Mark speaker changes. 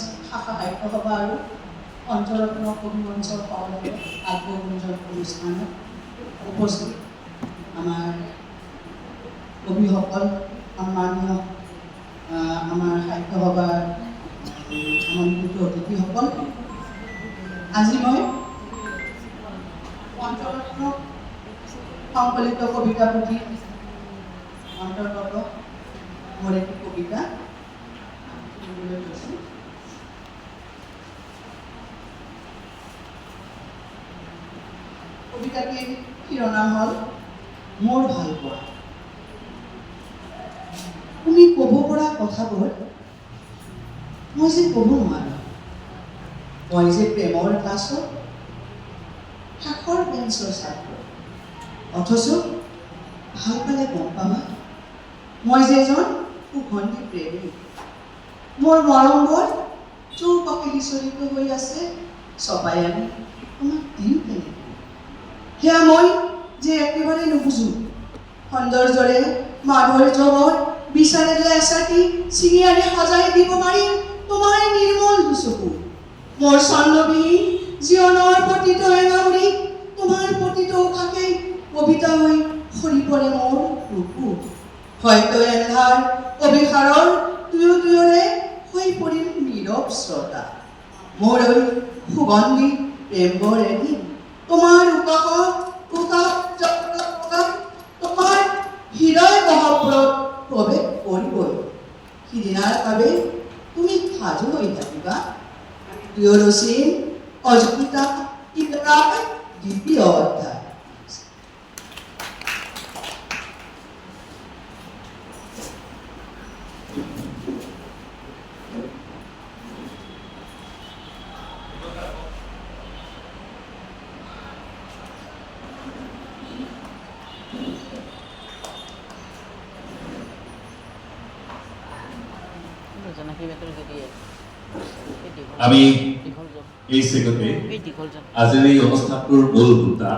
Speaker 1: শাখা সাহিত্য সভা আৰু অন্তৰত্ন কবি মঞ্চৰ সহযোগে আত্মগুঞ্জন অনুষ্ঠানত উপস্থিত আমাৰ কবিসকল, সন্মানীয় আমাৰ সাহিত্য সভাৰ আমন্ত্ৰিত অতিথিসকল, আজি মই অন্তৰত্ন সংকলিত কবিতা পুথি অন্তৰ্গত মোৰ এটি কবিতা পঢ়িবলৈ লৈছোঁ। কবিতাটিৰ শিৰোনাম হ'ল মোৰ ভাল পোৱা। তুমি ক'ব পৰা কথাবোৰ মই যে ক'ব নোৱাৰোঁ। মই যে প্ৰেমৰ ক্লাছত শেষৰ বেঞ্চৰ ছাত্ৰ, অথচ ভাল পালে গম পাবা মই যে এজন সুগন্ধি প্ৰেমী। মোৰ মৰমবোৰ চৌপাশে বিচলিত হৈ আছে, চপাই আনি তোমাক দিম কেনেকৈ? সেয়া মই যে একেবাৰে নুবুজো। সৌন্দৰ্যৰে মাধুৰ্যবোৰ বিচাৰিলে এচাটি ছিঙি আনি সজাই দিব পাৰিম তোমাৰ নিৰ্মল দুচকু। মোৰ ছন্দবিহীন জীৱনৰ প্ৰতিটো এঙামুৰি তোমাৰ প্ৰতিটো উশাহকেই কবিতা হৈ সৰি পৰে মোৰ বুকু। হয়তো এন্ধাৰ অভিসাৰৰ তুয়ৰে হৈ পৰিম নীৰৱ শ্ৰোতা। মোৰ ঐ সুগন্ধি প্ৰেমবোৰ এদিন তোমাৰ তোমাৰ হৃদয় গহ্বৰত প্ৰৱেশ কৰিবই। সিদিনাৰ বাবে তুমি সাজু হৈ থাকিবা। প্ৰিয়ৰসীৰ অজন্তা দ্বিতীয় অধ্যায়।
Speaker 2: আমি এই চেগতে আজিৰ এই অনুষ্ঠানটোৰ মূল হোতা